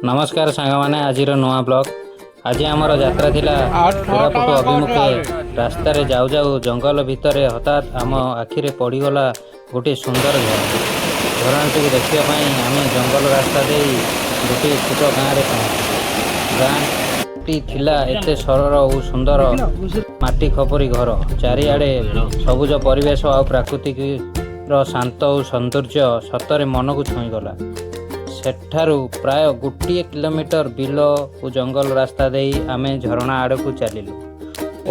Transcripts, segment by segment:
नमस्कार सांगमाने आज नुआ ब्लॉग आज आमर यात्रा थिला कोरापुट अभिमुखे रास्ता रे जाऊ जाऊ जंगल भितर हठात आम आखिरे पड़गला गोटे सुंदर झरणा टी देखा आम जंगल रास्ता दे गोटे छोट गाँव में पहुँच गाँटी थिला एते सरल और सुंदर माटी खपरी घर चारिआडे सबुज परिवेश और प्राकृतिक शांत और सौंदर्य सतरे मन को छुईगला सेठारु प्राय गोटे किलोमीटर बिल और जंगल रास्ता दे आमे झरणा आड़ को चलिलु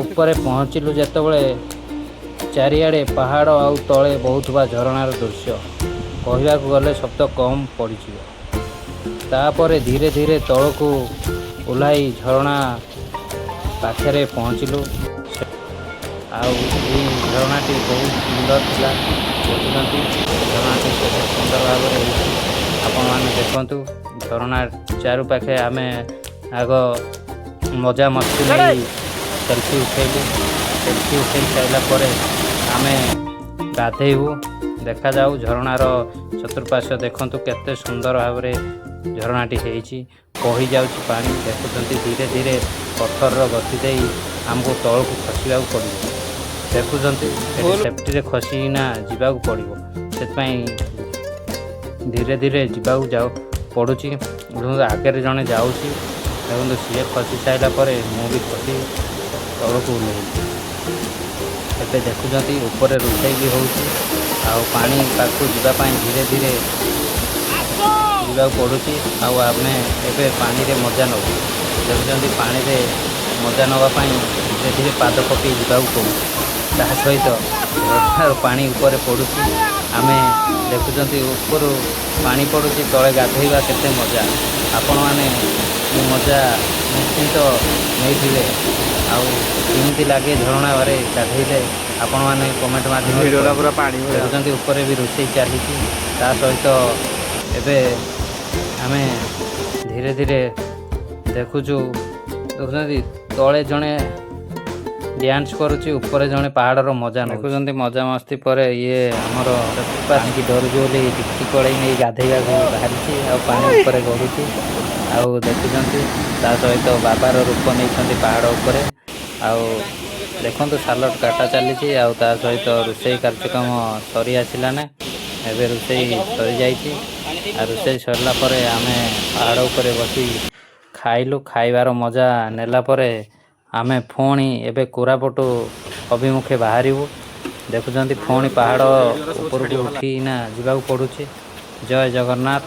ऊपर पहुँचलु जेतबले चारिआडे पहाड़ आउ तले बहुत बा झरणार दृश्य कहवा गले शब्द कम पड़िजिवो तापर धीरे धीरे तल को ओह्लाई झरणा पाखे पहुँचलु झरणाटी बहुत सुंदर थिला देखुंत झरणाटी सुंदर भाव आपण मैंने देखु झरणा चारु पाखे आम आग मजा मस्ती नहीं सेल्फी उठेलु सेल्फी उठे सारापर आम गाधेबू देखा जाऊ झरणार चतुर्पार्श्व देखु केते सुंदर भाव में झरणाटी कही जाऊँ पानी देखुं धीरे धीरे पत्थर गति दे आमको तल को खसवा पड़ो देखुं सेफ्टी खसीना जावाक पड़ो से धीरे धीरे जावाक जाओ पड़ुची आगे जड़े जाऊँगी देखो सी खसी सारापर मुझे खसी तल को ओह्ल देखुं ऊपर रोषे भी हो पानी पाखु जावाई धीरे धीरे जावाक पड़ुची आम ए पानी रे मजा नौ देखुं पानी रे मजा नापी धीरे धीरे पाद पकई जावाक पड़ू ता सहित पानी ऊपर पड़ुची आम देखुं ऊपर पानी पड़ुची तले गाधोइबा केते मजा आपण मैंने मजा निश्चिंत नहीं आमती लगे झरणा बारे गाधोले आपण मैंने कमेंट माध्यम देखुं ऊपर भी रोषे चली सहित एवं आम धीरे धीरे देखुचु देखुं तले जड़े डांस करुच्ची ऊपर जड़े पहाड़ मजा देखुं मजा मस्ती पर ये आमर पानी डरुच बोली टिकी कड़े नहीं गाधेगा बाहरी पानी ऊपर गड़ुची आउ देखुं सहित बाबार रूप नहीं पहाड़ उपर देखु सालट काटा चली सहित रोषे कार्यक्रम सरी आसलाने एवं रोषे सरी जा रोषे सरला आम पहाड़ उपर बसी खाइलु खाइबार मजा नेला आमे पुणी एवं कोरापुट अभिमुखे बाहरबू देखुं पुणी पहाड़ ऊपर को उठीना जावाक पड़ुची। जय जगन्नाथ।